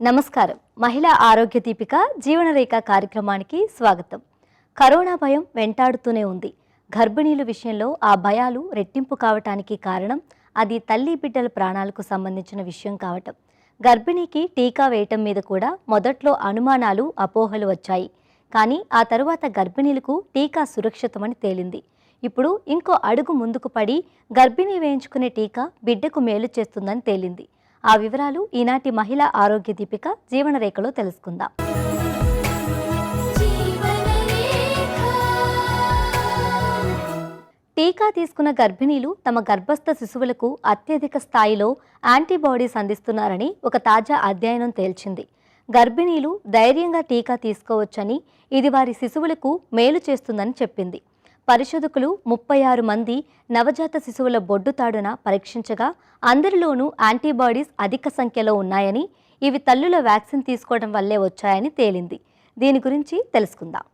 నమస్కారం. మహిళా ఆరోగ్య దీపిక జీవనరేఖ కార్యక్రమానికి స్వాగతం. కరోనా భయం వెంటాడుతూనే ఉంది. గర్భిణీల విషయంలో ఆ భయాలు రెట్టింపు కావటానికి కారణం అది తల్లి బిడ్డల ప్రాణాలకు సంబంధించిన విషయం కావటం. గర్భిణీకి టీకా వేయటం మీద కూడా మొదట్లో అనుమానాలు, అపోహలు వచ్చాయి. కానీ ఆ తరువాత గర్భిణీలకు టీకా సురక్షితమని తేలింది. ఇప్పుడు ఇంకో అడుగు ముందుకు పడి గర్భిణీ వేయించుకునే టీకా బిడ్డకు మేలు చేస్తుందని తేలింది. ఆ వివరాలు ఈనాటి మహిళా ఆరోగ్య దీపిక జీవనరేఖలో తెలుసుకుందాం. టీకా తీసుకున్న గర్భిణీలు తమ గర్భస్థ శిశువులకు అత్యధిక స్థాయిలో యాంటీబాడీస్ అందిస్తున్నారని ఒక తాజా అధ్యయనం తేల్చింది. గర్భిణీలు ధైర్యంగా టీకా తీసుకోవచ్చని, ఇది వారి శిశువులకు మేలు చేస్తుందని చెప్పింది. పరిశోధకులు 36 మంది నవజాత శిశువుల బొడ్డుతాడున పరీక్షించగా అందరిలోనూ యాంటీబాడీస్ అధిక సంఖ్యలో ఉన్నాయని, ఇవి తల్లుల వ్యాక్సిన్ తీసుకోవడం వల్లే వచ్చాయని తేలింది. దీని గురించి తెలుసుకుందాం.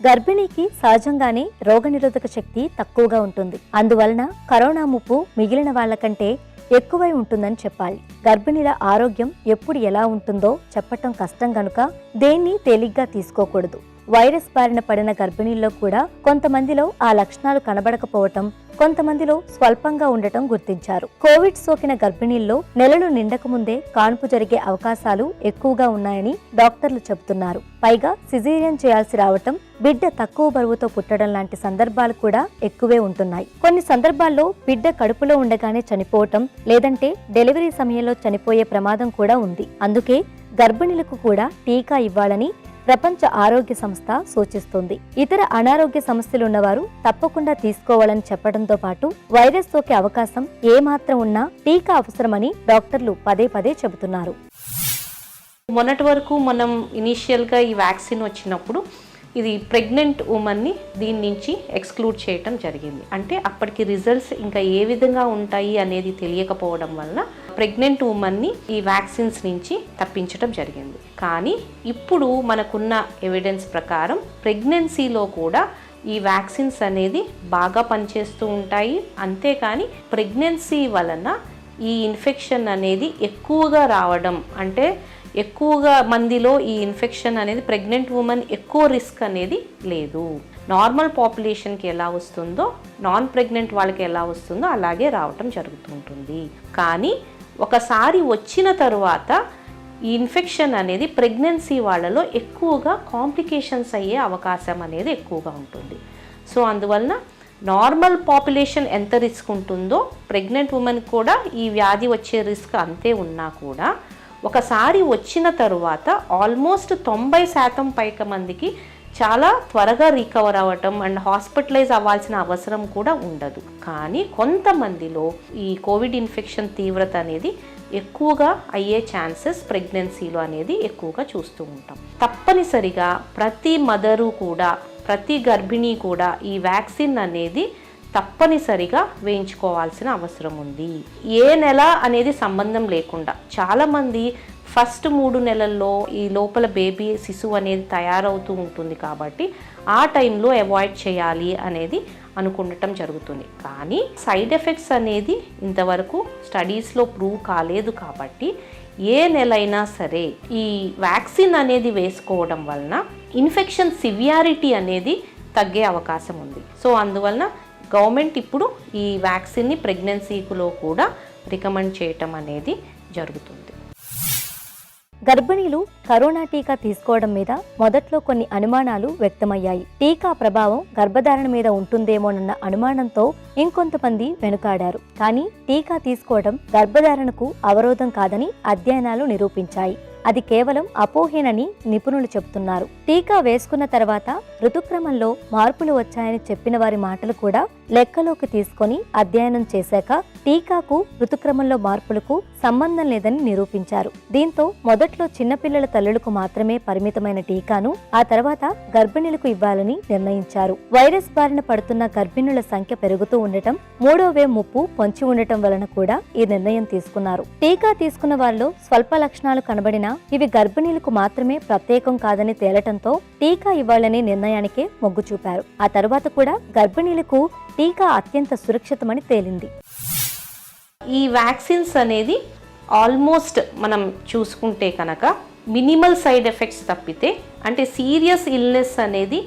గర్భిణీకి సహజంగానే రోగనిరోధక శక్తి తక్కువగా ఉంటుంది. అందువలన కరోనా ముప్పు మిగిలిన వాళ్ల కంటే ఎక్కువై ఉంటుందని చెప్పాలి. గర్భిణీల ఆరోగ్యం ఎప్పుడు ఎలా ఉంటుందో చెప్పటం కష్టం కనుక దేన్ని తేలిగ్గా తీసుకోకూడదు. వైరస్ బారిన పడిన గర్భిణీల్లో కూడా కొంతమందిలో ఆ లక్షణాలు కనబడకపోవటం, కొంతమందిలో స్వల్పంగా ఉండటం గుర్తించారు. కోవిడ్ సోకిన గర్భిణీల్లో నెలలు నిండక ముందే కాన్పు జరిగే అవకాశాలు ఎక్కువగా ఉన్నాయని డాక్టర్లు చెబుతున్నారు. పైగా సిజేరియన్ చేయాల్సి రావటం, బిడ్డ తక్కువ బరువుతో పుట్టడం లాంటి సందర్భాలు కూడా ఎక్కువే ఉంటున్నాయి. కొన్ని సందర్భాల్లో బిడ్డ కడుపులో ఉండగానే చనిపోవటం, లేదంటే డెలివరీ సమయంలో చనిపోయే ప్రమాదం కూడా ఉంది. అందుకే గర్భిణీలకు కూడా టీకా ఇవ్వాలని ప్రపంచ ఆరోగ్య సంస్థ సూచిస్తుంది. ఇతర అనారోగ్య సమస్యలు ఉన్నవారు తప్పకుండా తీసుకోవాలని చెప్పడంతో పాటు వైరస్ సోకే అవకాశం ఏమాత్రం ఉన్నా టీకా అవసరమని డాక్టర్లు పదే పదే చెబుతున్నారు. మొన్నటి వరకు మనం ఇనీషియల్గా ఈ వ్యాక్సిన్ వచ్చినప్పుడు ఇది ప్రెగ్నెంట్ ఉమెన్ని దీని నుంచి ఎక్స్క్లూడ్ చేయటం జరిగింది. అంటే అప్పటికి రిజల్ట్స్ ఇంకా ఏ విధంగా ఉంటాయి అనేది తెలియకపోవడం వల్ల ప్రెగ్నెంట్ ఉమెన్ని ఈ వ్యాక్సిన్స్ నుంచి తప్పించడం జరిగింది. కానీ ఇప్పుడు మనకున్న ఎవిడెన్స్ ప్రకారం ప్రెగ్నెన్సీలో కూడా ఈ వ్యాక్సిన్స్ అనేది బాగా పనిచేస్తూ ఉంటాయి. అంతేకాని ప్రెగ్నెన్సీ వలన ఈ ఇన్ఫెక్షన్ అనేది ఎక్కువగా రావడం, అంటే ఎక్కువగా మందిలో ఈ ఇన్ఫెక్షన్ అనేది ప్రెగ్నెంట్ ఉమెన్ ఎక్కువ రిస్క్ అనేది లేదు. నార్మల్ పాపులేషన్కి ఎలా వస్తుందో నాన్ ప్రెగ్నెంట్ వాళ్ళకి ఎలా వస్తుందో అలాగే రావటం జరుగుతుంటుంది. కానీ ఒకసారి వచ్చిన తరువాత ఈ ఇన్ఫెక్షన్ అనేది ప్రెగ్నెన్సీ వాళ్ళలో ఎక్కువగా కాంప్లికేషన్స్ అయ్యే అవకాశం అనేది ఎక్కువగా ఉంటుంది. సో అందువలన నార్మల్ పాపులేషన్ ఎంత రిస్క్ ఉంటుందో ప్రెగ్నెంట్ ఉమెన్ కూడా ఈ వ్యాధి వచ్చే రిస్క్ అంతే ఉన్నా కూడా ఒకసారి వచ్చిన తరువాత ఆల్మోస్ట్ 90% పైగా మందికి చాలా త్వరగా రికవర్ అవ్వటం అండ్ హాస్పిటలైజ్ అవ్వాల్సిన అవసరం కూడా ఉండదు. కానీ కొంతమందిలో ఈ కోవిడ్ ఇన్ఫెక్షన్ తీవ్రత అనేది ఎక్కువగా అయ్యే ఛాన్సెస్ ప్రెగ్నెన్సీలో అనేది ఎక్కువగా చూస్తూ ఉంటాం. తప్పనిసరిగా ప్రతి మదరు కూడా, ప్రతి గర్భిణీ కూడా ఈ వ్యాక్సిన్ అనేది తప్పనిసరిగా వేయించుకోవాల్సిన అవసరం ఉంది. ఏ నెల అనేది సంబంధం లేకుండా చాలామంది ఫస్ట్ 3 నెలల్లో ఈ లోపల బేబీ శిశువు అనేది తయారవుతూ ఉంటుంది కాబట్టి ఆ టైంలో అవాయిడ్ చేయాలి అనేది అనుకుండటం జరుగుతుంది. కానీ సైడ్ ఎఫెక్ట్స్ అనేది ఇంతవరకు స్టడీస్లో ప్రూవ్ కాలేదు కాబట్టి ఏ నెలైనా సరే ఈ వ్యాక్సిన్ అనేది వేసుకోవడం వలన ఇన్ఫెక్షన్ సివియారిటీ అనేది తగ్గే అవకాశం ఉంది. సో అందువలన గవర్నమెంట్ ఇప్పుడు ఈ వ్యాక్సిన్ని ప్రెగ్నెన్సీలో కూడా రికమెండ్ చేయటం అనేది జరుగుతుంది. గర్భిణీలు కరోనా టీకా తీసుకోవడం మీద మొదట్లో కొన్ని అనుమానాలు వ్యక్తమయ్యాయి. టీకా ప్రభావం గర్భధారణ మీద ఉంటుందేమోనన్న అనుమానంతో ఇంకొంతమంది వెనుకాడారు. కానీ టీకా తీసుకోవడం గర్భధారణకు అవరోధం కాదని అధ్యయనాలు నిరూపించాయి. అది కేవలం అపోహేనని నిపుణులు చెబుతున్నారు. టీకా వేసుకున్న తర్వాత ఋతుక్రమంలో మార్పులు వచ్చాయని చెప్పిన వారి మాటలు కూడా లెక్కలోకి తీసుకొని అధ్యయనం చేశాక టీకాకు ఋతుక్రమంలో మార్పులకు సంబంధం లేదని నిరూపించారు. దీంతో మొదట్లో చిన్నపిల్లల తల్లులకు మాత్రమే పరిమితమైన టీకాను ఆ తర్వాత గర్భిణులకు ఇవ్వాలని నిర్ణయించారు. వైరస్ బారిన పడుతున్న గర్భిణుల సంఖ్య పెరుగుతూ ఉండటం, 3వ వేవ్ ముప్పు పొంచి ఉండటం వలన కూడా ఈ నిర్ణయం తీసుకున్నారు. టీకా తీసుకున్న వారిలో స్వల్ప లక్షణాలు కనబడినా ఇవి గర్భిణీలకు మాత్రమే ప్రత్యేకం కాదని తేలటంతో టీకా ఇవ్వాలనే నిర్ణయానికే మొగ్గు చూపారు. ఆ తర్వాత కూడా గర్భిణీలకు టీకా అత్యంత సురక్షితమని తేలింది. ఈ వ్యాక్సిన్స్ అనేది ఆల్మోస్ట్ మనం చూసుకుంటే కనుక మినిమల్ సైడ్ ఎఫెక్ట్స్ తప్పితే, అంటే సీరియస్ ఇల్నెస్ అనేది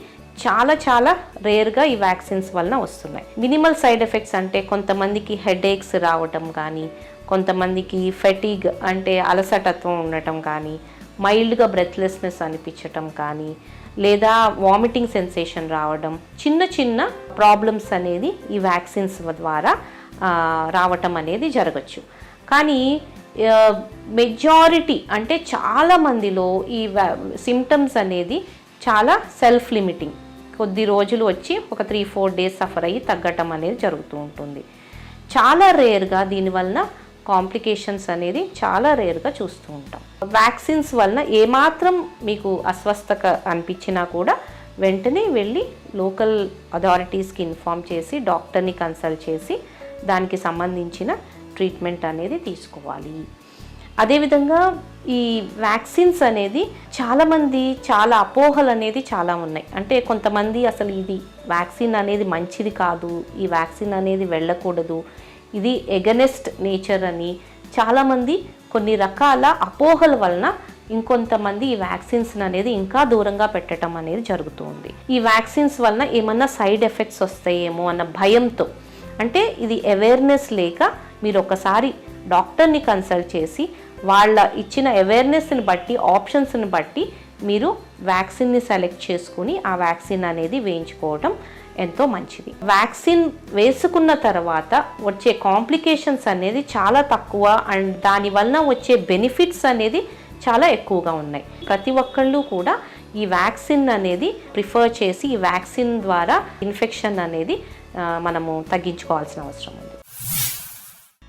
చాలా రేర్గా ఈ వ్యాక్సిన్స్ వలన వస్తున్నాయి. మినిమల్ సైడ్ ఎఫెక్ట్స్ అంటే కొంతమందికి హెడేక్స్ రావటం కానీ, కొంతమందికి ఫెటిగ్ అంటే అలసటత్వం ఉండటం కానీ, మైల్డ్గా బ్రెత్లెస్నెస్ అనిపించటం కానీ, లేదా వామిటింగ్ సెన్సేషన్ రావడం, చిన్న ప్రాబ్లమ్స్ అనేది ఈ వ్యాక్సిన్స్ ద్వారా రావటం అనేది జరగచ్చు. కానీ మెజారిటీ అంటే చాలా మందిలో ఈ సిమ్టమ్స్ అనేది చాలా సెల్ఫ్ లిమిటింగ్, కొద్ది రోజులు వచ్చి ఒక 3-4 డేస్ సఫర్ అయ్యి తగ్గటం అనేది జరుగుతూ ఉంటుంది. చాలా రేర్గా దీనివలన కాంప్లికేషన్స్ అనేది చాలా రేర్గా చూస్తూ ఉంటాం. వ్యాక్సిన్స్ వలన ఏమాత్రం మీకు అస్వస్థత అనిపించినా కూడా వెంటనే వెళ్ళి లోకల్ అథారిటీస్కి ఇన్ఫామ్ చేసి డాక్టర్ని కన్సల్ట్ చేసి దానికి సంబంధించిన ట్రీట్మెంట్ అనేది తీసుకోవాలి. అదేవిధంగా ఈ వ్యాక్సిన్స్ అనేది చాలామంది చాలా అపోహలు అనేది చాలా ఉన్నాయి. అంటే కొంతమంది అసలు ఇది వ్యాక్సిన్ అనేది మంచిది కాదు, ఈ వ్యాక్సిన్ అనేది వెళ్ళకూడదు, ఇది ఎగనెస్ట్ నేచర్ అని చాలామంది కొన్ని రకాల అపోహల వలన ఇంకొంతమంది ఈ వ్యాక్సిన్స్ అనేది ఇంకా దూరంగా పెట్టడం అనేది జరుగుతూ ఉంది. ఈ వ్యాక్సిన్స్ వలన ఏమన్నా సైడ్ ఎఫెక్ట్స్ వస్తాయేమో అన్న భయంతో, అంటే ఇది అవేర్నెస్ లేక మీరు ఒకసారి డాక్టర్ని కన్సల్ట్ చేసి వాళ్ళ ఇచ్చిన అవేర్నెస్ని బట్టి, ఆప్షన్స్ని బట్టి మీరు వ్యాక్సిన్ని సెలెక్ట్ చేసుకుని ఆ వ్యాక్సిన్ అనేది వేయించుకోవడం ఎంతో మంచిది. వ్యాక్సిన్ వేసుకున్న తర్వాత వచ్చే కాంప్లికేషన్స్ అనేది చాలా తక్కువ అండ్ దానివల్ల వచ్చే బెనిఫిట్స్ అనేది చాలా ఎక్కువగా ఉన్నాయి. ప్రతి ఒక్కళ్ళు కూడా ఈ వ్యాక్సిన్ అనేది ప్రిఫర్ చేసి ఈ వ్యాక్సిన్ ద్వారా ఇన్ఫెక్షన్ అనేది మనము తగ్గించుకోవాల్సిన అవసరం ఉంది.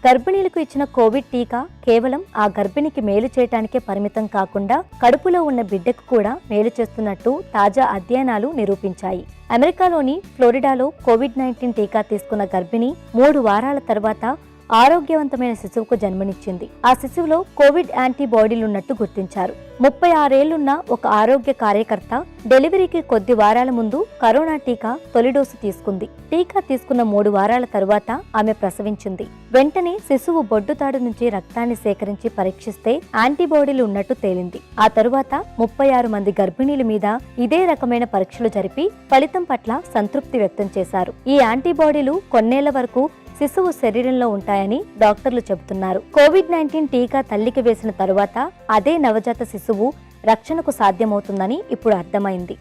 గర్భిణీలకు ఇచ్చిన కోవిడ్ టీకా కేవలం ఆ గర్భిణికి మేలు చేయటానికే పరిమితం కాకుండా కడుపులో ఉన్న బిడ్డకు కూడా మేలు చేస్తున్నట్టు తాజా అధ్యయనాలు నిరూపించాయి. అమెరికాలోని ఫ్లోరిడాలో కోవిడ్-19 టీకా తీసుకున్న గర్భిణి 3 వారాల తర్వాత ఆరోగ్యవంతమైన శిశువుకు జన్మనిచ్చింది. ఆ శిశువులో కోవిడ్ యాంటీబాడీలున్నట్టు గుర్తించారు. 36 ఏళ్లున్న ఒక ఆరోగ్య కార్యకర్త డెలివరీకి కొద్ది వారాల ముందు కరోనా టీకా తొలి డోసు తీసుకుంది. టీకా తీసుకున్న 3 వారాల తరువాత ఆమె ప్రసవించింది. వెంటనే శిశువు బొడ్డుతాడు నుంచి రక్తాన్ని సేకరించి పరీక్షిస్తే యాంటీబాడీలు ఉన్నట్టు తేలింది. ఆ తరువాత 36 మంది గర్భిణీల మీద ఇదే రకమైన పరీక్షలు జరిపి ఫలితం పట్ల సంతృప్తి వ్యక్తం చేశారు. ఈ యాంటీబాడీలు కొన్నేళ్ల వరకు శిశువు శరీరంలో ఉంటాయని డాక్టర్లు చెబుతున్నారు. కోవిడ్-19 టీకా తల్లికి వేసిన తరువాత అదే నవజాత శిశువు రక్షణకు సాధ్యమవుతుందని ఇప్పుడు అర్థమైంది.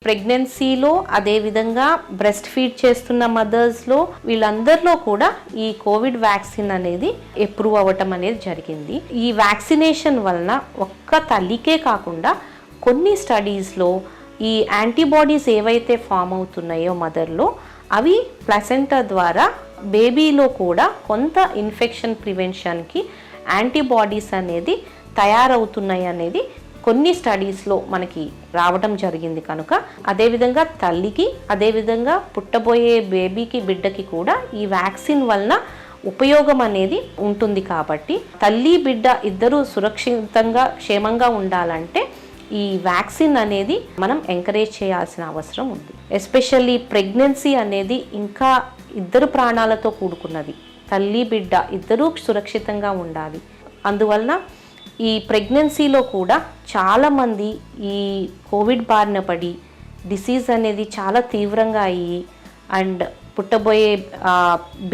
ప్రెగ్నెన్సీలో, అదేవిధంగా బ్రెస్ట్ ఫీడ్ చేస్తున్న మదర్స్లో, వీళ్ళందరిలో కూడా ఈ కోవిడ్ వ్యాక్సిన్ అనేది అప్రూవ్ అవ్వటం అనేది జరిగింది. ఈ వ్యాక్సినేషన్ వలన ఒక్క తల్లికే కాకుండా కొన్ని స్టడీస్లో ఈ యాంటీబాడీస్ ఏవైతే ఫామ్ అవుతున్నాయో మదర్లో, అవి ప్లసెంటా ద్వారా బేబీలో కూడా కొంత ఇన్ఫెక్షన్ ప్రివెన్షన్కి యాంటీబాడీస్ అనేది తయారవుతున్నాయి అనేది కొన్ని స్టడీస్లో మనకి రావడం జరిగింది. కనుక అదేవిధంగా తల్లికి, అదేవిధంగా పుట్టబోయే బేబీకి, బిడ్డకి కూడా ఈ వ్యాక్సిన్ వలన ఉపయోగం అనేది ఉంటుంది. కాబట్టి తల్లి బిడ్డ ఇద్దరూ సురక్షితంగా క్షేమంగా ఉండాలంటే ఈ వ్యాక్సిన్ అనేది మనం ఎంకరేజ్ చేయాల్సిన అవసరం ఉంది. ఎస్పెషల్లీ ప్రెగ్నెన్సీ అనేది ఇంకా ఇద్దరు ప్రాణాలతో కూడుకున్నది. తల్లి బిడ్డ ఇద్దరూ సురక్షితంగా ఉండాలి. అందువలన ఈ ప్రెగ్నెన్సీలో కూడా చాలామంది ఈ కోవిడ్ బారిన పడి డిసీజ్ అనేది చాలా తీవ్రంగా అయ్యి అండ్ పుట్టబోయే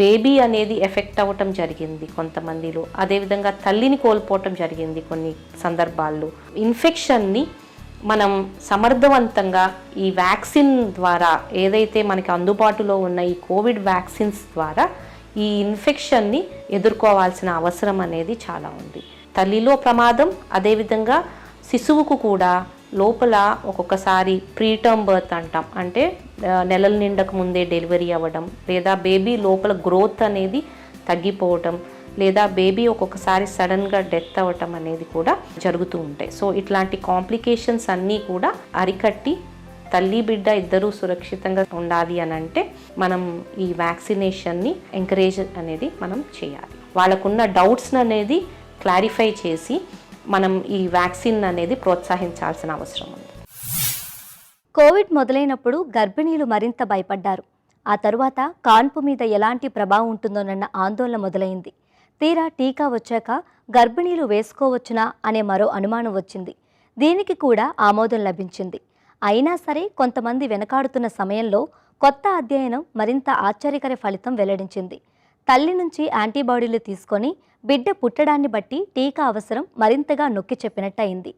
బేబీ అనేది ఎఫెక్ట్ అవ్వటం జరిగింది కొంతమందిలో. అదేవిధంగా తల్లిని కోల్పోవటం జరిగింది కొన్ని సందర్భాల్లో. ఇన్ఫెక్షన్ని మనం సమర్థవంతంగా ఈ వ్యాక్సిన్ ద్వారా, ఏదైతే మనకి అందుబాటులో ఉన్న ఈ కోవిడ్ వ్యాక్సిన్స్ ద్వారా ఈ ఇన్ఫెక్షన్ని ఎదుర్కోవాల్సిన అవసరం అనేది చాలా ఉంది. తల్లిలో ప్రమాదం, అదేవిధంగా శిశువుకు కూడా లోపల ఒక్కొక్కసారి ప్రీటర్మ్ బర్త్ అంటాం, అంటే నెలల నిండక ముందే డెలివరీ అవ్వడం, లేదా బేబీ లోపల గ్రోత్ అనేది తగ్గిపోవటం లేదా బేబీ ఒక్కొక్కసారి సడన్గా డెత్ అవ్వటం అనేది కూడా జరుగుతూ ఉంటాయి. సో ఇట్లాంటి కాంప్లికేషన్స్ అన్నీ కూడా అరికట్టి తల్లి బిడ్డ ఇద్దరూ సురక్షితంగా ఉండాలి అని అంటే మనం ఈ వ్యాక్సినేషన్ని ఎంకరేజ్ అనేది మనం చేయాలి. వాళ్ళకున్న డౌట్స్ అనేది క్లారిఫై చేసి మనం ఈ వ్యాక్సిన్ అనేది ప్రోత్సహించాల్సిన అవసరం ఉంది. కోవిడ్ మొదలైనప్పుడు గర్భిణీలు మరింత భయపడ్డారు. ఆ తరువాత కాన్పు మీద ఎలాంటి ప్రభావం ఉంటుందోనన్న ఆందోళన మొదలైంది. తీరా టీకా వచ్చాక గర్భిణీలు వేసుకోవచ్చునా అనే మరో అనుమానం వచ్చింది. దీనికి కూడా ఆమోదం లభించింది. అయినా సరే కొంతమంది వెనకాడుతున్న సమయంలో కొత్త అధ్యయనం మరింత ఆశ్చర్యకర ఫలితం వెల్లడించింది. తల్లి నుంచి యాంటీబాడీలు తీసుకొని బిడ్డ పుట్టడాన్ని బట్టి టీకా అవసరం మరింతగా నొక్కి చెప్పినట్టయింది.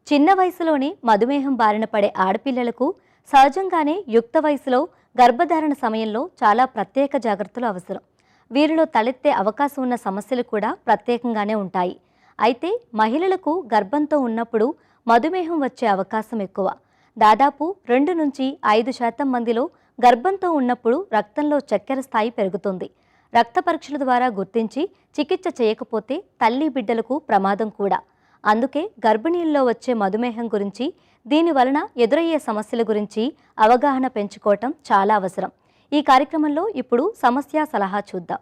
చిన్న వయసులోనే మధుమేహం బారిన పడే ఆడపిల్లలకు సహజంగానే యుక్త వయసులో గర్భధారణ సమయంలో చాలా ప్రత్యేక జాగ్రత్తలు అవసరం. వీరిలో తలెత్తే అవకాశం ఉన్న సమస్యలు కూడా ప్రత్యేకంగానే ఉంటాయి. అయితే మహిళలకు గర్భంతో ఉన్నప్పుడు మధుమేహం వచ్చే అవకాశం ఎక్కువ. దాదాపు 2 నుంచి 5% మందిలో గర్భంతో ఉన్నప్పుడు రక్తంలో చక్కెర స్థాయి పెరుగుతుంది. రక్త పరీక్షల ద్వారా గుర్తించి చికిత్స చేయకపోతే తల్లి బిడ్డలకు ప్రమాదం కూడా. అందుకే గర్భిణీల్లో వచ్చే మధుమేహం గురించి, దీని వలన ఎదురయ్యే సమస్యల గురించి అవగాహన పెంచుకోవటం చాలా అవసరం. ఈ కార్యక్రమంలో ఇప్పుడు సమస్య సలహా చూద్దాం.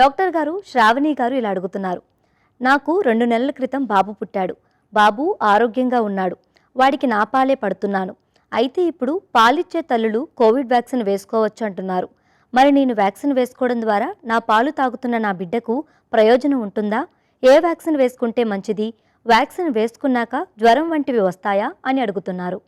డాక్టర్ గారు, శ్రావణి గారు ఇలా అడుగుతున్నారు. నాకు 2 నెలల క్రితం బాబు పుట్టాడు. బాబు ఆరోగ్యంగా ఉన్నాడు. వాడికి నా పాలే పడుతున్నాను. అయితే ఇప్పుడు పాలిచ్చే తల్లులు కోవిడ్ వ్యాక్సిన్ వేసుకోవచ్చు అంటున్నారు. మరి నేను వ్యాక్సిన్ వేసుకోవడం ద్వారా నా పాలు తాగుతున్న నా బిడ్డకు ప్రయోజనం ఉంటుందా? ఏ వ్యాక్సిన్ వేసుకుంటే మంచిది? వ్యాక్సిన్ వేసుకున్నాక జ్వరం వంటివి వస్తాయా అని అడుగుతున్నారు.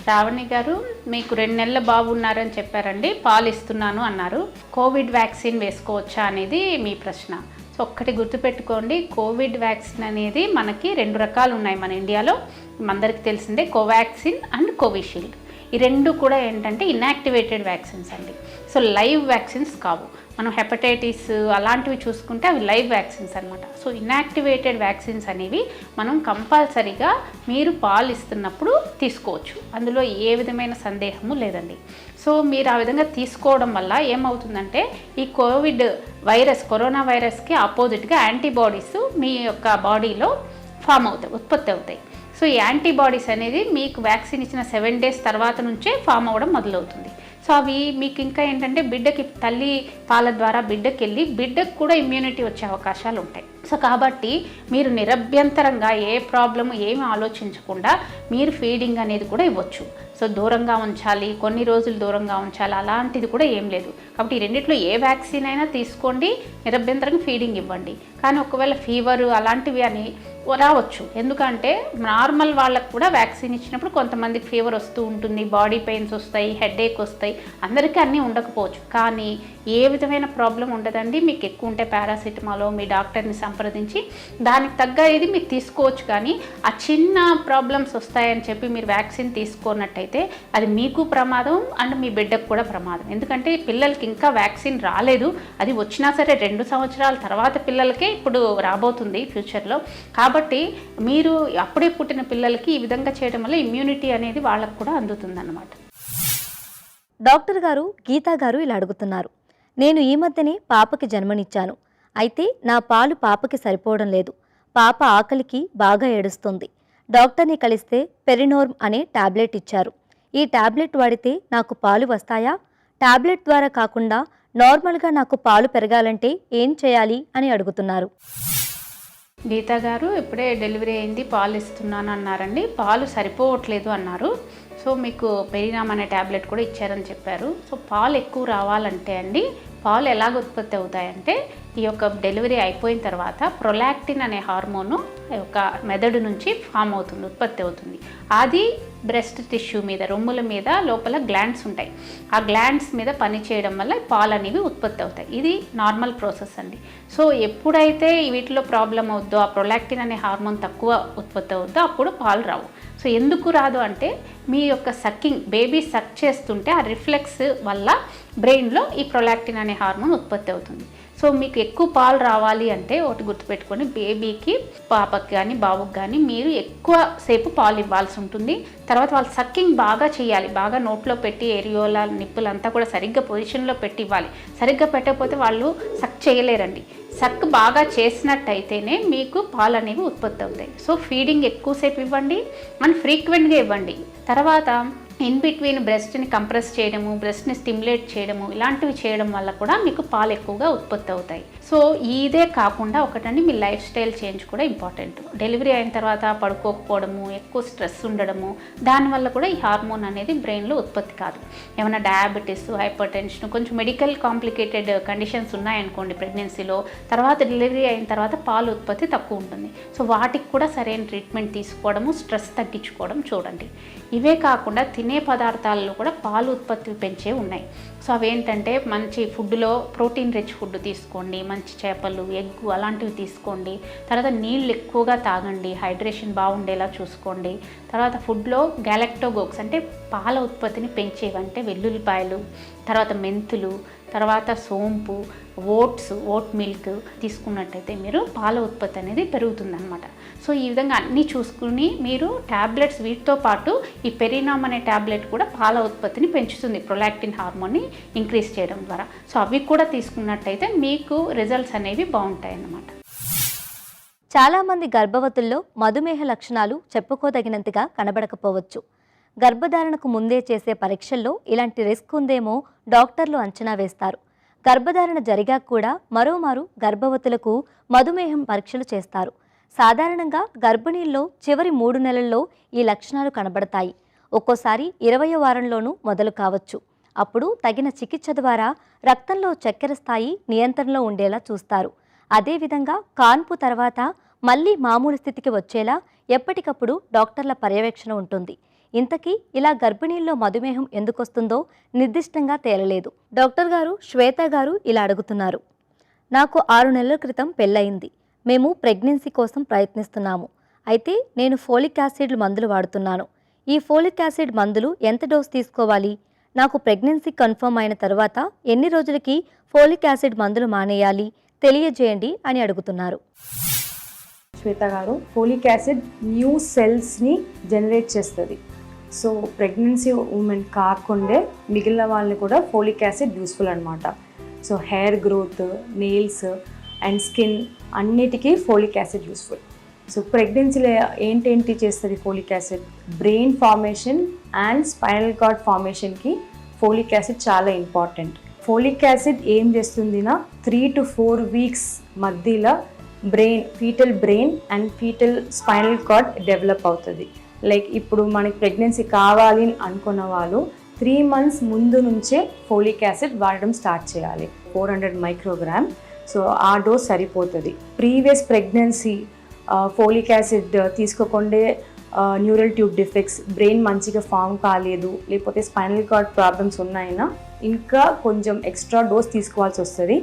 శ్రావణి గారు, మీకు 2 నెలల బాబు ఉన్నారని చెప్పారండి, పాలు ఇస్తున్నాను అన్నారు. కోవిడ్ వ్యాక్సిన్ వేసుకోవచ్చా అనేది మీ ప్రశ్న. సో ఒక్కటి గుర్తుపెట్టుకోండి, కోవిడ్ వ్యాక్సిన్ అనేది మనకి 2 రకాలు ఉన్నాయి మన ఇండియాలో. అందరికీ తెలిసిందే కోవాక్సిన్ అండ్ కోవిషీల్డ్. ఈ 2 కూడా ఏంటంటే ఇన్యాక్టివేటెడ్ వ్యాక్సిన్స్ అండి. సో లైవ్ వ్యాక్సిన్స్ కావు. మనం హెపటైటిస్ అలాంటివి చూసుకుంటే అవి లైవ్ వ్యాక్సిన్స్ అనమాట. సో ఇన్యాక్టివేటెడ్ వ్యాక్సిన్స్ అనేవి మనం కంపల్సరీగా మీరు పాలు ఇస్తున్నప్పుడు తీసుకోవచ్చు. అందులో ఏ విధమైన సందేహము లేదండి. సో మీరు ఆ విధంగా తీసుకోవడం వల్ల ఏమవుతుందంటే ఈ కరోనా వైరస్కి ఆపోజిట్గా యాంటీబాడీస్ మీ యొక్క బాడీలో ఫామ్ అవుతాయి, ఉత్పత్తి అవుతాయి. సో ఈ యాంటీబాడీస్ అనేది మీకు వ్యాక్సిన్ ఇచ్చిన 7 days తర్వాత నుంచే ఫామ్ అవ్వడం మొదలవుతుంది. సో అవి మీకు ఇంకా ఏంటంటే బిడ్డకి తల్లి పాల ద్వారా బిడ్డకి వెళ్ళి బిడ్డకు కూడా ఇమ్యూనిటీ వచ్చే అవకాశాలు ఉంటాయి. సో కాబట్టి మీరు నిరభ్యంతరంగా ఏ ప్రాబ్లము ఏమి ఆలోచించకుండా మీరు ఫీడింగ్ అనేది కూడా ఇవ్వచ్చు. సో దూరంగా ఉంచాలి, కొన్ని రోజులు దూరంగా ఉంచాలి, అలాంటిది కూడా ఏం లేదు. కాబట్టి ఈ రెండిట్లో ఏ వ్యాక్సిన్ అయినా తీసుకోండి, నిరభ్యంతరంగా ఫీడింగ్ ఇవ్వండి. కానీ ఒకవేళ ఫీవరు అలాంటివి అని రావచ్చు. ఎందుకంటే నార్మల్ వాళ్ళకు కూడా వ్యాక్సిన్ ఇచ్చినప్పుడు కొంతమందికి ఫీవర్ వస్తూ ఉంటుంది, బాడీ పెయిన్స్ వస్తాయి, హెడేక్ వస్తాయి. అందరికీ అన్నీ ఉండకపోవచ్చు, కానీ ఏ విధమైన ప్రాబ్లం ఉండదండి. మీకు ఎక్కువ ఉంటే పారాసిటమాలో మీ డాక్టర్ని సంప్రదించి దానికి తగ్గ ఇది మీరు తీసుకోవచ్చు. కానీ ఆ చిన్న ప్రాబ్లమ్స్ వస్తాయని చెప్పి మీరు వ్యాక్సిన్ తీసుకున్నట్టయితే అది మీకు ప్రమాదం అండ్ మీ బిడ్డకు కూడా ప్రమాదం. ఎందుకంటే పిల్లలకి ఇంకా వ్యాక్సిన్ రాలేదు, అది వచ్చినా సరే 2 సంవత్సరాల తర్వాత పిల్లలకే ఇప్పుడు రాబోతుంది ఫ్యూచర్లో. కాబట్టి మీరు అప్పుడే పుట్టిన పిల్లలకి ఈ విధంగా చేయడం వల్ల ఇమ్యూనిటీ అనేది వాళ్ళకు కూడా అందుతుందన్నమాట. డాక్టర్ గారు, గీతా గారు ఇలా అడుగుతున్నారు. నేను ఈ మధ్యనే పాపకి జన్మనిచ్చాను. అయితే నా పాలు పాపకి సరిపోవడం లేదు. పాప ఆకలికి బాగా ఏడుస్తుంది. డాక్టర్ని కలిస్తే పెరినోర్మ్ అనే టాబ్లెట్ ఇచ్చారు. ఈ టాబ్లెట్ వాడితే నాకు పాలు వస్తాయా? టాబ్లెట్ ద్వారా కాకుండా నార్మల్గా నాకు పాలు పెరగాలంటే ఏం చేయాలి అని అడుగుతున్నారు. గీతా గారు, ఇప్పుడే డెలివరీ అయింది, పాలు ఇస్తున్నాను అన్నారండి. పాలు సరిపోవట్లేదు అన్నారు. సో మీకు పెరినామ్ అనే ట్యాబ్లెట్ కూడా ఇచ్చారని చెప్పారు. సో పాలు ఎక్కువ రావాలంటే అండి, పాలు ఎలాగ ఉత్పత్తి అవుతాయంటే ఈ యొక్క డెలివరీ అయిపోయిన తర్వాత ప్రొలాక్టిన్ అనే హార్మోను యొక్క మెదడు నుంచి ఫామ్ అవుతుంది, ఉత్పత్తి అవుతుంది. అది బ్రెస్ట్ టిష్యూ మీద, రొమ్ముల మీద లోపల గ్లాండ్స్ ఉంటాయి. ఆ గ్లాండ్స్ మీద పని చేయడం వల్ల పాలు అనేవి ఉత్పత్తి అవుతాయి. ఇది నార్మల్ ప్రాసెస్ అండి. సో ఎప్పుడైతే వీటిలో ప్రాబ్లం అవుద్దో, ఆ ప్రొలాక్టిన్ అనే హార్మోన్ తక్కువ ఉత్పత్తి అవుద్దో అప్పుడు పాలు రావు. సో ఎందుకు రాదు అంటే మీ యొక్క సక్కింగ్, బేబీ సక్ చేస్తుంటే ఆ రిఫ్లెక్స్ వల్ల బ్రెయిన్లో ఈ ప్రొలాక్టిన్ అనే హార్మోన్ ఉత్పత్తి అవుతుంది. సో మీకు ఎక్కువ పాలు రావాలి అంటే ఒకటి గుర్తుపెట్టుకొని, బేబీకి, పాపకి కానీ బాబుకి కానీ మీరు ఎక్కువ సేపు పాలు ఇవ్వాల్సి ఉంటుంది. తర్వాత వాళ్ళు సక్కింగ్ బాగా చేయాలి, బాగా నోట్లో పెట్టి ఏరియోలా నిప్పులంతా కూడా సరిగ్గా పొజిషన్లో పెట్టి ఇవ్వాలి. సరిగ్గా పెట్టకపోతే వాళ్ళు సక్ చేయలేరండి. సక్ బాగా చేసినట్టయితేనే మీకు పాలు అనేవి ఉత్పత్తి అవుతాయి. సో ఫీడింగ్ ఎక్కువసేపు ఇవ్వండి అండ్ ఫ్రీక్వెంట్గా ఇవ్వండి. తర్వాత ఇన్ బిట్వీన్ బ్రెస్ట్ని కంప్రెస్ చేయడము, బ్రెస్ట్ని స్టిమ్యులేట్ చేయడము, ఇలాంటివి చేయడం వల్ల కూడా మీకు పాలు ఎక్కువగా ఉత్పత్తి అవుతాయి. సో ఇదే కాకుండా ఒకటండి, మీ లైఫ్ స్టైల్ చేంజ్ కూడా ఇంపార్టెంట్. డెలివరీ అయిన తర్వాత పడుకోకపోవడము, ఎక్కువ స్ట్రెస్ ఉండడము, దానివల్ల కూడా ఈ హార్మోన్ అనేది బ్రెయిన్లో ఉత్పత్తి కాదు. ఏమైనా డయాబెటీస్, హైపర్ టెన్షన్, కొంచెం మెడికల్ కాంప్లికేటెడ్ కండిషన్స్ ఉన్నాయనుకోండి ప్రెగ్నెన్సీలో, తర్వాత డెలివరీ అయిన తర్వాత పాలు ఉత్పత్తి తక్కువ ఉంటుంది. సో వాటికి కూడా సరైన ట్రీట్మెంట్ తీసుకోవడము, స్ట్రెస్ తగ్గించుకోవడం చూడండి. ఇవే కాకుండా తినే పదార్థాలలో కూడా పాలు ఉత్పత్తి పెంచే ఉన్నాయి. సో అవేంటంటే మంచి ఫుడ్లో ప్రోటీన్ రిచ్ ఫుడ్ తీసుకోండి, మంచి చేపలు, ఎగ్ అలాంటివి తీసుకోండి. తర్వాత నీళ్ళు ఎక్కువగా తాగండి, హైడ్రేషన్ బాగుండేలా చూసుకోండి. తర్వాత ఫుడ్లో గ్యాలక్టోగోక్స్ అంటే పాల ఉత్పత్తిని పెంచేవంటే వెల్లుల్లిపాయలు, తర్వాత మెంతులు, తర్వాత సోంపు, ఓట్ మిల్క్ తీసుకున్నట్టయితే మీరు పాల ఉత్పత్తి అనేది పెరుగుతుందన్నమాట. సో ఈ విధంగా అన్నీ చూసుకుని మీరు ట్యాబ్లెట్స్, వీటితో పాటు ఈ పెరినామ్ అనే ట్యాబ్లెట్ కూడా పాల ఉత్పత్తిని పెంచుతుంది, ప్రొలాక్టిన్ హార్మోన్ని ఇంక్రీజ్ చేయడం ద్వారా. సో అవి కూడా తీసుకున్నట్టయితే మీకు రిజల్ట్స్ అనేవి బాగుంటాయి అన్నమాట. చాలామంది గర్భవతుల్లో మధుమేహ లక్షణాలు చెప్పుకోదగినంతగా కనబడకపోవచ్చు. గర్భధారణకు ముందే చేసే పరీక్షల్లో ఇలాంటి రిస్క్ ఉందేమో డాక్టర్లు అంచనా వేస్తారు. గర్భధారణ జరిగాక కూడా మరోమారు గర్భవతులకు మధుమేహం పరీక్షలు చేస్తారు. సాధారణంగా గర్భిణీల్లో చివరి 3 నెలల్లో ఈ లక్షణాలు కనబడతాయి. ఒక్కోసారి 20వ వారంలోనూ మొదలు కావచ్చు. అప్పుడు తగిన చికిత్స ద్వారా రక్తంలో చక్కెర స్థాయి నియంత్రణలో ఉండేలా చూస్తారు. అదేవిధంగా కాన్పు తర్వాత మళ్ళీ మామూలు స్థితికి వచ్చేలా ఎప్పటికప్పుడు డాక్టర్ల పర్యవేక్షణ ఉంటుంది. ఇంతకీ ఇలా గర్భిణీల్లో మధుమేహం ఎందుకొస్తుందో నిర్దిష్టంగా తేలలేదు. డాక్టర్ గారు శ్వేత గారు ఇలా అడుగుతున్నారు. నాకు 6 నెలల క్రితం పెళ్ళయింది. మేము ప్రెగ్నెన్సీ కోసం ప్రయత్నిస్తున్నాము. అయితే నేను ఫోలిక్ యాసిడ్ మందులు వాడుతున్నాను. ఈ ఫోలిక్ యాసిడ్ మందులు ఎంత డోస్ తీసుకోవాలి? నాకు ప్రెగ్నెన్సీ కన్ఫర్మ్ అయిన తర్వాత ఎన్ని రోజులకి ఫోలిక్ యాసిడ్ మందులు మానేయాలి తెలియజేయండి అని అడుగుతున్నారు. శ్వేత గారు, ఫోలిక్ యాసిడ్ న్యూ సెల్స్ని జనరేట్ చేస్తుంది. సో ప్రెగ్నెన్సీ ఉమెన్ కాకుండా మిగిలిన వాళ్ళని కూడా ఫోలిక్ యాసిడ్ యూస్ఫుల్ అనమాట. So hair growth, nails and skin అన్నిటికీ ఫోలిక్ యాసిడ్ యూస్ఫుల్. సో ప్రెగ్నెన్సీలో ఏంటేంటి చేస్తుంది folic acid? Brain formation and spinal cord ఫార్మేషన్కి ఫోలిక్ యాసిడ్ చాలా ఇంపార్టెంట్. ఫోలిక్ యాసిడ్ ఏం చేస్తుందినా 3 to 4 weeks మధ్యలో foetal brain and foetal spinal cord develop అవుతుంది. లైక్ ఇప్పుడు మనకి ప్రెగ్నెన్సీ కావాలి అనుకున్న వాళ్ళు 3 months ముందు నుంచే ఫోలిక్ యాసిడ్ వాడడం స్టార్ట్ చేయాలి. 400 microgram. సో ఆ డోస్ సరిపోతుంది. ప్రీవియస్ ప్రెగ్నెన్సీ ఫోలిక్ యాసిడ్ తీసుకోకుండా న్యూరల్ ట్యూబ్ డిఫెక్ట్స్, బ్రెయిన్ మంచిగా ఫామ్ కాలేదు, లేకపోతే స్పైనల్ కార్డ్ ప్రాబ్లమ్స్ ఉన్నాయినా ఇంకా కొంచెం ఎక్స్ట్రా డోస్ తీసుకోవాల్సి వస్తుంది.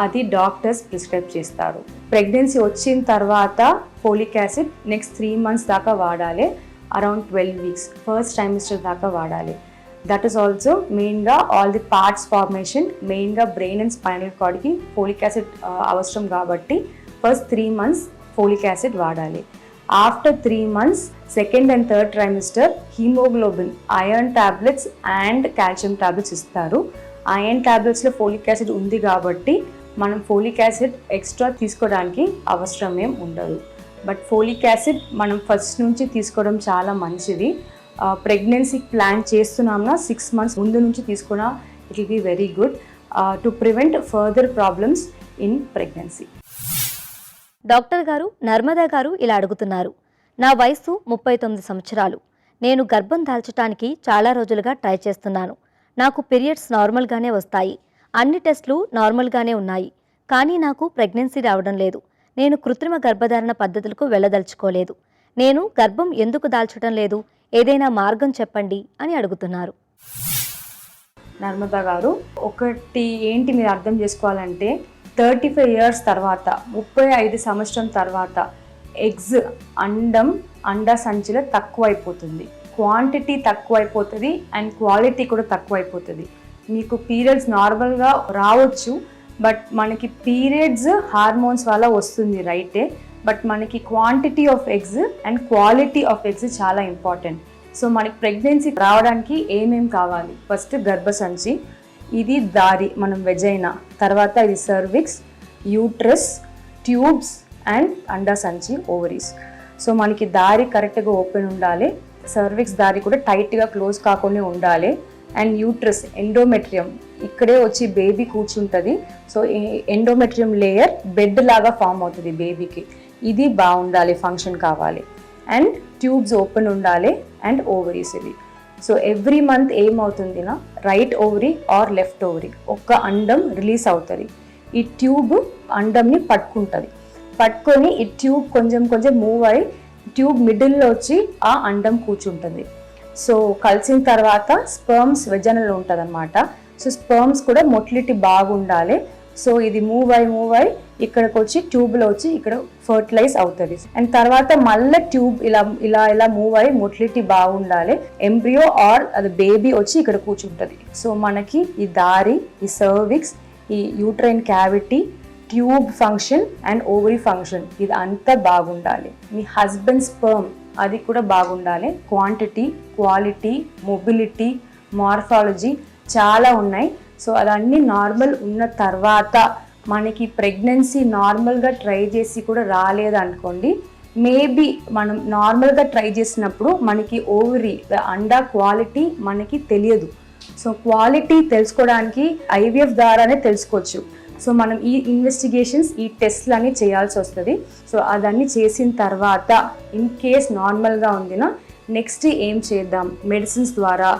అది డాక్టర్స్ ప్రిస్క్రైబ్ చేస్తారు. ప్రెగ్నెన్సీ వచ్చిన తర్వాత ఫోలిక్ యాసిడ్ నెక్స్ట్ 3 months దాకా వాడాలి. అరౌండ్ 12 weeks, ఫస్ట్ ట్రైమిస్టర్ దాకా వాడాలి. దట్ ఈస్ ఆల్సో మెయిన్గా ఆల్ ది పార్ట్స్ ఫార్మేషన్, మెయిన్గా బ్రెయిన్ అండ్ స్పైనల్ కార్డ్కి ఫోలిక్ యాసిడ్ అవసరం కాబట్టి ఫస్ట్ 3 months ఫోలిక్ యాసిడ్ వాడాలి. After 3 months second and third trimester haemoglobin, iron tablets and calcium tablets ఇస్తారు. Iron టాబ్లెట్స్లో folic acid ఉంది కాబట్టి మనం ఫోలిక్ యాసిడ్ ఎక్స్ట్రా తీసుకోవడానికి అవసరం ఏం ఉండదు. బట్ ఫోలిక్ యాసిడ్ మనం ఫస్ట్ నుంచి తీసుకోవడం చాలా మంచిది. ప్రెగ్నెన్సీ ప్లాన్ చేస్తున్నామన్నా 6 months ముందు నుంచి తీసుకున్నా it will be very good to prevent further problems in pregnancy. Doctor గారు నర్మదా గారు ఇలా అడుగుతున్నారు. నా వయసు 39 సంవత్సరాలు. నేను గర్భం దాల్చడానికి చాలా రోజులుగా ట్రై చేస్తున్నాను. నాకు పీరియడ్స్ నార్మల్గానే వస్తాయి. అన్ని టెస్టులు నార్మల్గానే ఉన్నాయి. కానీ నాకు ప్రెగ్నెన్సీ రావడం లేదు. నేను కృత్రిమ గర్భధారణ పద్ధతులకు వెళ్ళదలుచుకోలేదు. నేను గర్భం ఎందుకు దాల్చడం లేదు? ఏదైనా మార్గం చెప్పండి అని అడుగుతున్నారు. నర్మదా గారు, ఒకటి ఏంటి మీరు అర్థం చేసుకోవాలంటే 35 years తర్వాత, 35 సంవత్సరం తర్వాత ఎగ్స్ అండ సంచిలో తక్కువైపోతుంది. క్వాంటిటీ తక్కువైపోతుంది అండ్ క్వాలిటీ కూడా తక్కువైపోతుంది. మీకు పీరియడ్స్ నార్మల్గా రావచ్చు, బట్ మనకి పీరియడ్స్ హార్మోన్స్ వల్ల వస్తుంది రైటే, బట్ మనకి quantity of eggs and quality of eggs చాలా ఇంపార్టెంట్. సో మనకి ప్రెగ్నెన్సీ రావడానికి ఏమేమి కావాలి? ఫస్ట్ గర్భసంచి, ఇది దారి మనం వెజైనా, తర్వాత ఇది సర్విక్స్, యూట్రస్, ట్యూబ్స్ అండ్ అండాసంచి, ఓవరీస్. సో మనకి దారి కరెక్ట్గా ఓపెన్ ఉండాలి, సర్విక్స్ దారి కూడా టైట్గా క్లోజ్ కాకుండా ఉండాలి, అండ్ యూట్రస్, ఎండోమెట్రియం ఇక్కడే వచ్చి బేబీ కూర్చుంటుంది. సో ఎండోమెట్రియం లేయర్ బెడ్ లాగా ఫామ్ అవుతుంది బేబీకి, ఇది బాగుండాలి, ఫంక్షన్ కావాలి. అండ్ ట్యూబ్స్ ఓపెన్ ఉండాలి అండ్ ఓవరీస్ ఇవి. సో ఎవ్రీ మంత్ ఏమవుతుందినా right ovary or left ovary ఒక్క అండం రిలీజ్ అవుతుంది. ఈ ట్యూబ్ అండంని పట్టుకొని ఈ ట్యూబ్ కొంచెం కొంచెం మూవ్ అయ్యి ట్యూబ్ మిడిల్లో వచ్చి ఆ అండం కూర్చుంటుంది. సో కలిసిన తర్వాత స్పర్మ్స్ వెజనల్ ఉంటుంది అనమాట. సో స్పర్మ్స్ కూడా మొటిలిటీ బాగుండాలి. సో ఇది మూవ్ అయ్యి ఇక్కడికి వచ్చి ట్యూబ్లో వచ్చి ఇక్కడ ఫర్టిలైజ్ అవుతుంది. అండ్ తర్వాత మళ్ళీ ట్యూబ్ ఇలా మూవ్ అయ్యి మొటిలిటీ బాగుండాలి, ఎంబ్రియో ఆర్ అది బేబీ వచ్చి ఇక్కడ కూర్చుంటుంది. సో మనకి ఈ దారి, ఈ సర్విక్స్, ఈ uterine cavity, tube function and ovary function ఇది అంతా బాగుండాలి. మీ హస్బెండ్ స్పర్మ్ అది కూడా బాగుండాలి. క్వాంటిటీ, క్వాలిటీ, మొబిలిటీ, మార్ఫాలజీ చాలా ఉన్నాయి. సో అదన్నీ నార్మల్ ఉన్న తర్వాత మనకి ప్రెగ్నెన్సీ నార్మల్గా ట్రై చేసి కూడా రాలేదనుకోండి, మేబీ మనం నార్మల్గా ట్రై చేసినప్పుడు మనకి ఓవరీ అండా క్వాలిటీ మనకి తెలియదు. సో క్వాలిటీ తెలుసుకోవడానికి ఐవీఎఫ్ ద్వారానే తెలుసుకోవచ్చు. సో మనం ఈ ఇన్వెస్టిగేషన్స్, ఈ టెస్ట్లు అన్నీ చేయాల్సి వస్తుంది. సో అదన్నీ చేసిన తర్వాత ఇన్ కేస్ నార్మల్గా ఉందినా నెక్స్ట్ ఏం చేద్దాం, మెడిసిన్స్ ద్వారా,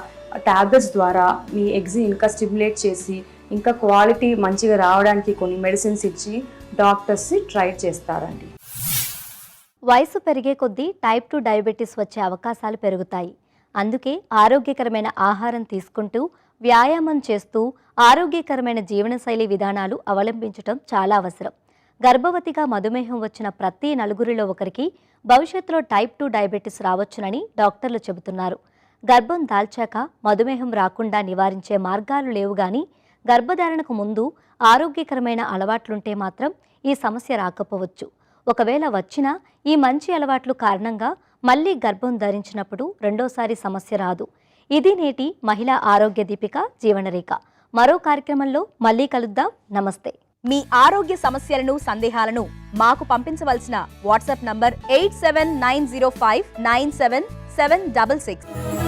టాబ్లెట్స్ ద్వారా మీ ఎగ్స్ ఇంకా స్టిమ్యులేట్ చేసి ఇంకా క్వాలిటీ మంచిగా రావడానికి కొన్ని మెడిసిన్స్ ఇచ్చి డాక్టర్స్ ట్రై చేస్తారండి. వయసు పెరిగే కొద్దీ టైప్ 2 డయాబెటీస్ వచ్చే అవకాశాలు పెరుగుతాయి. అందుకే ఆరోగ్యకరమైన ఆహారం తీసుకుంటూ, వ్యాయామం చేస్తూ ఆరోగ్యకరమైన జీవనశైలి విధానాలు అవలంబించడం చాలా అవసరం. గర్భవతిగా మధుమేహం వచ్చిన ప్రతి నలుగురిలో ఒకరికి భవిష్యత్తులో టైప్ 2 డయాబెటీస్ రావచ్చునని డాక్టర్లు చెబుతున్నారు. గర్భం దాల్చాక మధుమేహం రాకుండా నివారించే మార్గాలు లేవు గాని గర్భధారణకు ముందు ఆరోగ్యకరమైన అలవాట్లుంటే మాత్రం ఈ సమస్య రాకపోవచ్చు. ఒకవేళ వచ్చినా ఈ మంచి అలవాట్లు కారణంగా మళ్ళీ గర్భం ధరించినప్పుడు రెండోసారి సమస్య రాదు. ఇది నేటి మహిళా ఆరోగ్య దీపిక జీవనరేఖ. మరో కార్యక్రమంలో మళ్ళీ కలుద్దాం. నమస్తే. మీ ఆరోగ్య సమస్యలను, సందేహాలను మాకు పంపించవలసిన వాట్సాప్ నంబర్ 8790597766.